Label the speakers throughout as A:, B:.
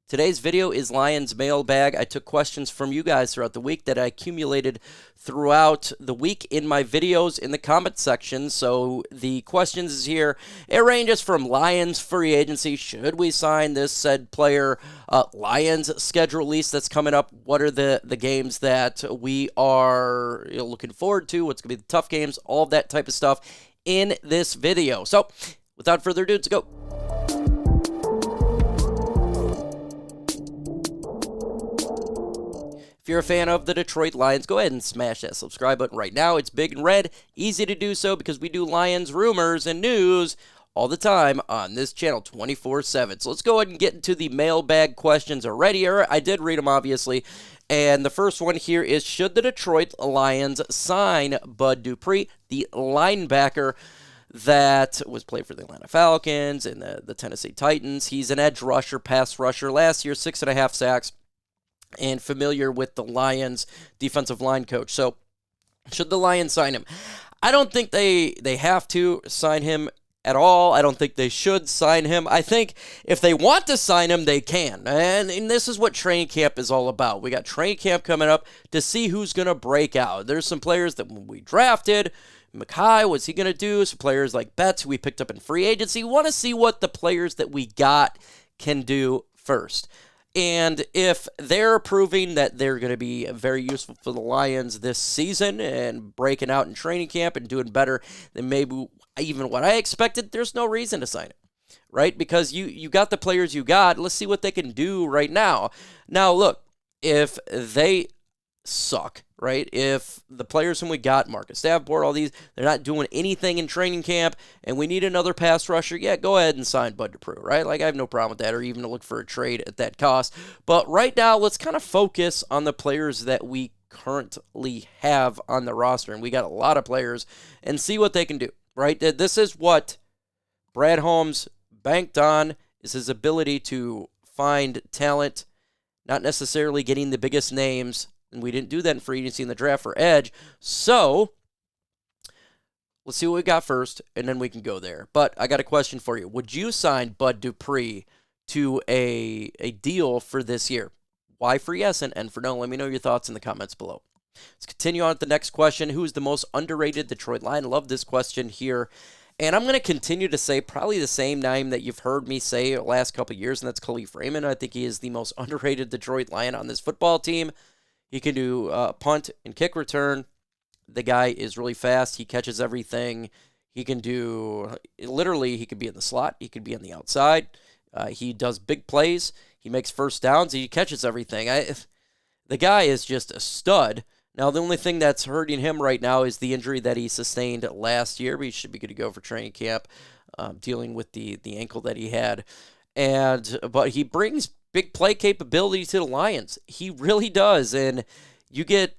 A: Today's video is Lions Mailbag. I took questions from you guys throughout the week that I accumulated throughout the week in my videos in the comment section. So the questions is here. It ranges from Lions free agency. Should we sign this said player? Lions schedule release that's coming up. What are the games that we are looking forward to? What's going to be the tough games? All of that type of stuff in this video. So without further ado, let's go. If you're a fan of the Detroit Lions, go ahead and smash that subscribe button right now. It's big and red, easy to do so because we do Lions rumors and news all the time on this channel 24/7. So let's go ahead and get into the mailbag questions already. I did read them, obviously. And the first one here is, should the Detroit Lions sign Bud Dupree, the linebacker that was played for the Atlanta Falcons and the Tennessee Titans? He's an edge rusher, pass rusher. Last year, 6.5 sacks. And familiar with the Lions defensive line coach. So should the Lions sign him? I don't think they have to sign him at all. I don't think they should sign him. I think if they want to sign him, they can. And this is what training camp is all about. We got training camp coming up to see who's going to break out. There's some players that when we drafted, Mackay, what's he going to do? Some players like Betts we picked up in free agency. We want to see what the players that we got can do first. And if they're proving that they're going to be very useful for the Lions this season and breaking out in training camp and doing better than maybe even what I expected, there's no reason to sign it, right? Because you got the players you got. Let's see what they can do right now. Now, look, if they suck, right? If the players whom we got, Marcus Davenport, all these, they're not doing anything in training camp and we need another pass rusher, yeah, go ahead and sign Bud Dupree, right? Like, I have no problem with that, or even to look for a trade at that cost. But right now, let's kind of focus on the players that we currently have on the roster. And we got a lot of players, and see what they can do, right? This is what Brad Holmes banked on, is his ability to find talent, not necessarily getting the biggest names. And we didn't do that in free agency in the draft for edge. So let's see what we got first, and then we can go there. But I got a question for you. Would you sign Bud Dupree to a deal for this year? Why for yes and for no? Let me know your thoughts in the comments below. Let's continue on with the next question. Who is the most underrated Detroit Lion? Love this question here. And I'm going to continue to say probably the same name that you've heard me say the last couple of years, and that's Kalif Raymond. I think he is the most underrated Detroit Lion on this football team. He can do punt and kick return. The guy is really fast. He catches everything. He can do, literally, he could be in the slot. He could be on the outside. He does big plays. He makes first downs. He catches everything. The guy is just a stud. Now, the only thing that's hurting him right now is the injury that he sustained last year. But he should be good to go for training camp, dealing with the ankle that he had. But he brings big play capability to the Lions. He really does. And you get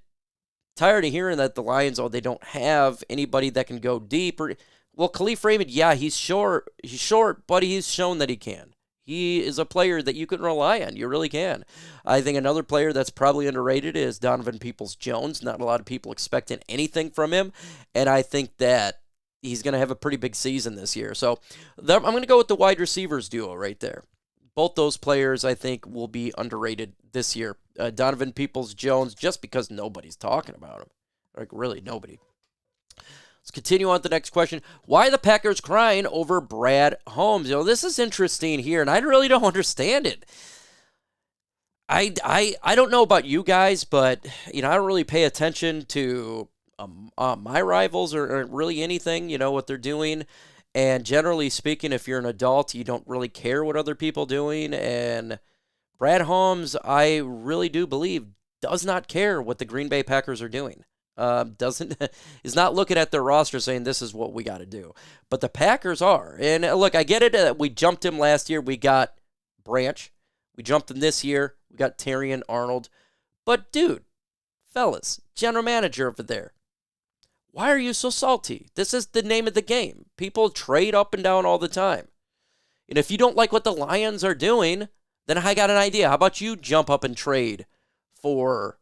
A: tired of hearing that the Lions, they don't have anybody that can go deep. Well, Kalif Raymond, yeah, he's short, but he's shown that he can. He is a player that you can rely on. You really can. I think another player that's probably underrated is Donovan Peoples-Jones. Not a lot of people expecting anything from him. And I think that he's going to have a pretty big season this year. So I'm going to go with the wide receivers duo right there. Both those players, I think, will be underrated this year. Donovan Peoples-Jones, just because nobody's talking about him. Like, really, nobody. Let's continue on to the next question. Why are the Packers crying over Brad Holmes? This is interesting here, and I really don't understand it. I don't know about you guys, but, I don't really pay attention to my rivals or really anything, what they're doing. And generally speaking, if you're an adult, you don't really care what other people are doing. And Brad Holmes, I really do believe, does not care what the Green Bay Packers are doing. Is not looking at their roster saying this is what we got to do. But the Packers are. And look, I get it. We jumped him last year. We got Branch. We jumped him this year. We got Terry and Arnold. But dude, fellas, general manager over there, why are you so salty? This is the name of the game. People trade up and down all the time. And if you don't like what the Lions are doing, then I got an idea. How about you jump up and trade for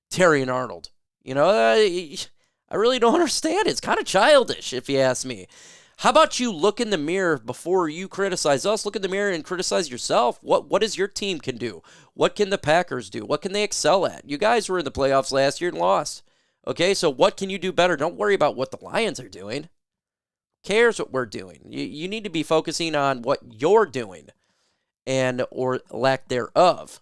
A: Terry and Arnold? I really don't understand it. It's kind of childish, if you ask me. How about you look in the mirror before you criticize us? Look in the mirror and criticize yourself. What is your team can do? What can the Packers do? What can they excel at? You guys were in the playoffs last year and lost. Okay, so what can you do better? Don't worry about what the Lions are doing. Who cares what we're doing? You need to be focusing on what you're doing and or lack thereof.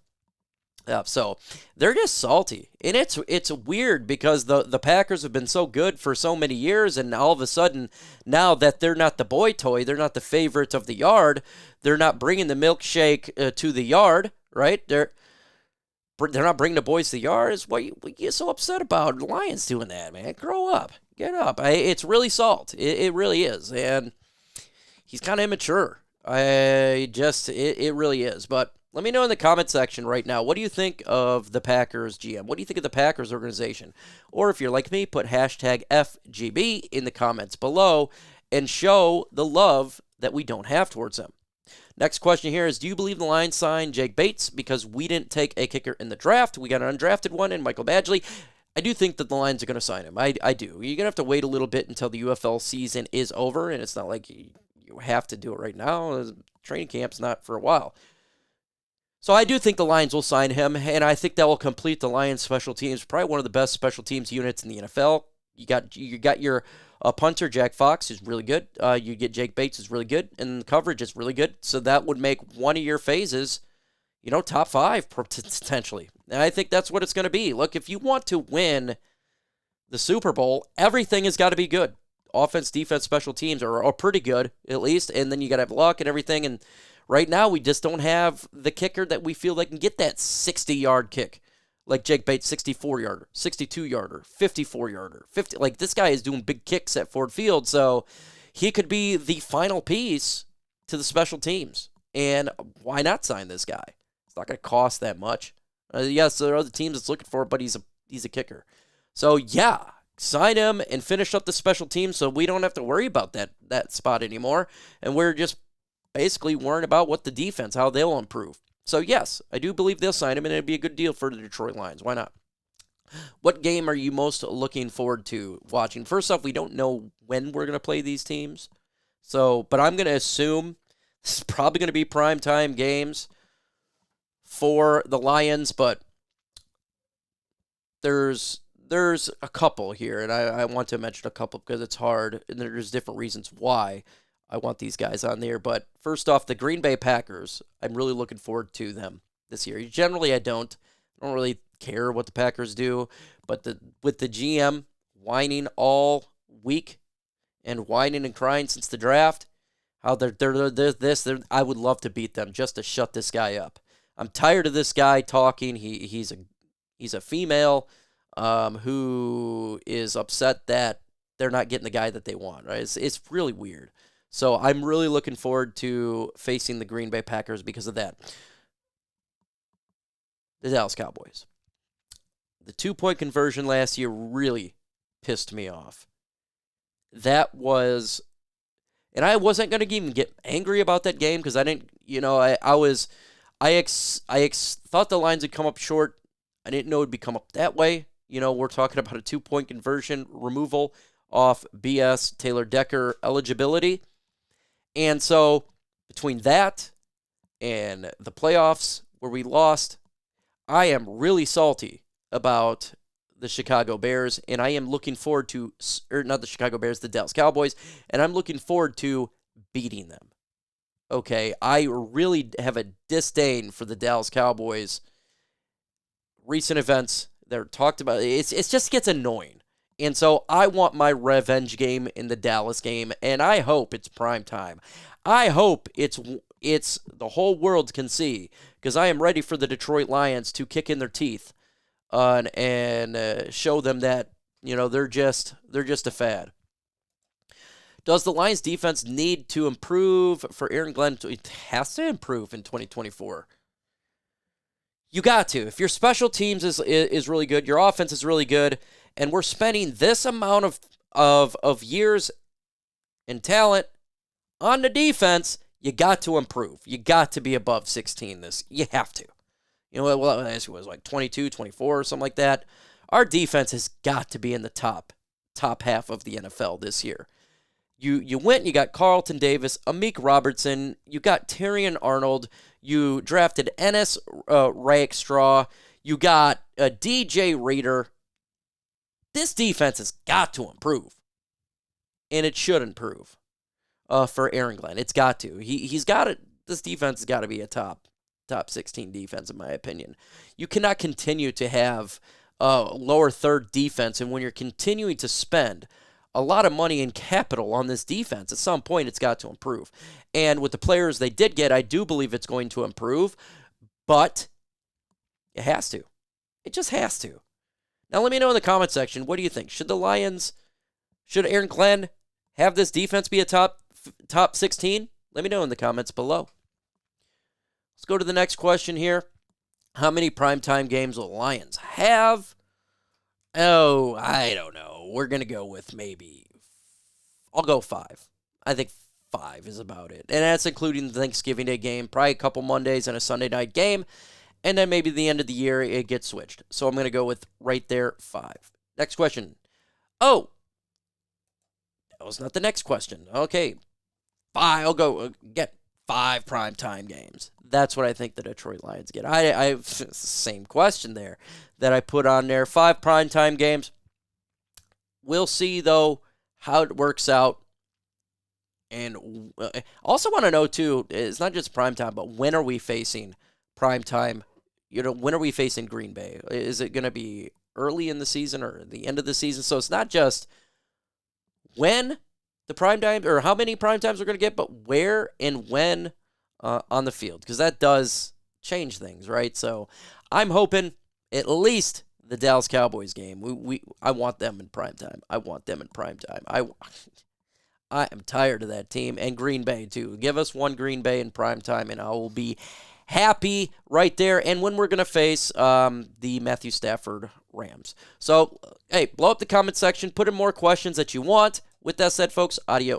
A: So they're just salty, and it's weird because the Packers have been so good for so many years, and all of a sudden now that they're not the boy toy, they're not the favorite of the yard, they're not bringing the milkshake to the yard, right? They're not bringing the boys to the yard. Is what you get so upset about. The Lions doing that, man. Grow up, get up. It's really salt. It really is, and he's kind of immature. It really is, but. Let me know in the comment section right now, what do you think of the Packers GM? What do you think of the Packers organization? Or if you're like me, put hashtag FGB in the comments below and show the love that we don't have towards them. Next question here is, do you believe the Lions signed Jake Bates because we didn't take a kicker in the draft? We got an undrafted one in Michael Badgley. I do think that the Lions are going to sign him. I do. You're going to have to wait a little bit until the UFL season is over, and it's not like you have to do it right now. Training camp's not for a while. So I do think the Lions will sign him, and I think that will complete the Lions special teams. Probably one of the best special teams units in the NFL. You got your punter, Jack Fox, who's really good. You get Jake Bates, who's really good, and the coverage is really good. So that would make one of your phases, top 5 potentially. And I think that's what it's going to be. Look, if you want to win the Super Bowl, everything has got to be good. Offense, defense, special teams are pretty good, at least, and then you got to have luck and everything, and right now, we just don't have the kicker that we feel like can get that 60-yard kick. Like Jake Bates, 64-yarder, 62-yarder, 54-yarder, 50. Like, this guy is doing big kicks at Ford Field, so he could be the final piece to the special teams. And why not sign this guy? It's not going to cost that much. Yes, there are other teams that's looking for it, but he's a kicker. So, yeah, sign him and finish up the special teams so we don't have to worry about that spot anymore. And we're just basically worrying about what the defense, how they'll improve. So, yes, I do believe they'll sign him, and it'd be a good deal for the Detroit Lions. Why not? What game are you most looking forward to watching? First off, we don't know when we're going to play these teams. So, but I'm going to assume this is probably going to be primetime games for the Lions, but there's a couple here, and I want to mention a couple because it's hard, and there's different reasons why I want these guys on there. But first off, the Green Bay Packers, I'm really looking forward to them this year. Generally, I don't really care what the Packers do, but with the GM whining all week and whining and crying since the draft, how they're I would love to beat them just to shut this guy up. I'm tired of this guy talking. He's a female who is upset that they're not getting the guy that they want. Right? It's really weird. So I'm really looking forward to facing the Green Bay Packers because of that. The Dallas Cowboys. The 2-point conversion last year really pissed me off. That was, and I wasn't going to even get angry about that game because I didn't, I thought the lines would come up short. I didn't know it would come up that way. We're talking about a 2-point conversion removal off BS Taylor Decker eligibility. And so between that and the playoffs where we lost, I am really salty about the Chicago Bears, and I am looking forward to, or not the Chicago Bears, the Dallas Cowboys, and I'm looking forward to beating them. Okay, I really have a disdain for the Dallas Cowboys. Recent events that are talked about, it just gets annoying. And so I want my revenge game in the Dallas game, and I hope it's prime time. I hope it's the whole world can see, because I am ready for the Detroit Lions to kick in their teeth and show them that they're just a fad. Does the Lions defense need to improve for Aaron Glenn? It has to improve in 2024. You got to. If your special teams is really good, your offense is really good, and we're spending this amount of years and talent on the defense, you got to improve. You got to be above 16 this. You have to. It was like 22, 24, or something like that. Our defense has got to be in the top half of the NFL this year. You went and you got Carlton Davis, Amik Robertson, you got Tyrion Arnold, you drafted Ennis Rakestraw, you got DJ Reader. This defense has got to improve, and it should improve for Aaron Glenn. It's got to. He's got it. This defense has got to be a top 16 defense, in my opinion. You cannot continue to have lower third defense, and when you're continuing to spend a lot of money in capital on this defense, at some point it's got to improve. And with the players they did get, I do believe it's going to improve, but it has to. It just has to. Now let me know in the comment section, what do you think? Should Aaron Glenn have this defense be a top 16? Let me know in the comments below. Let's go to the next question here. How many primetime games will the Lions have? Oh, I don't know. We're going to go with I'll go 5. I think 5 is about it. And that's including the Thanksgiving Day game, probably a couple Mondays and a Sunday night game. And then maybe the end of the year it gets switched. So I'm going to go with right there 5. Next question. Oh, that was not the next question. Okay, 5. I'll go get 5 primetime games. That's what I think the Detroit Lions get. I have the same question there that I put on there. 5 primetime games. We'll see, though, how it works out. And I also want to know, too, it's not just primetime, but when are we facing primetime? When are we facing Green Bay? Is it going to be early in the season or the end of the season? So it's not just when the primetime or how many primetimes we're going to get, but where and when on the field, because that does change things, right? So I'm hoping at least the Dallas Cowboys game. I want them in primetime. I want them in primetime. I am tired of that team, and Green Bay too. Give us one Green Bay in primetime, and I will be happy right there. And when we're going to face the Matthew Stafford Rams. So, hey, blow up the comment section. Put in more questions that you want. With that said, folks, adios.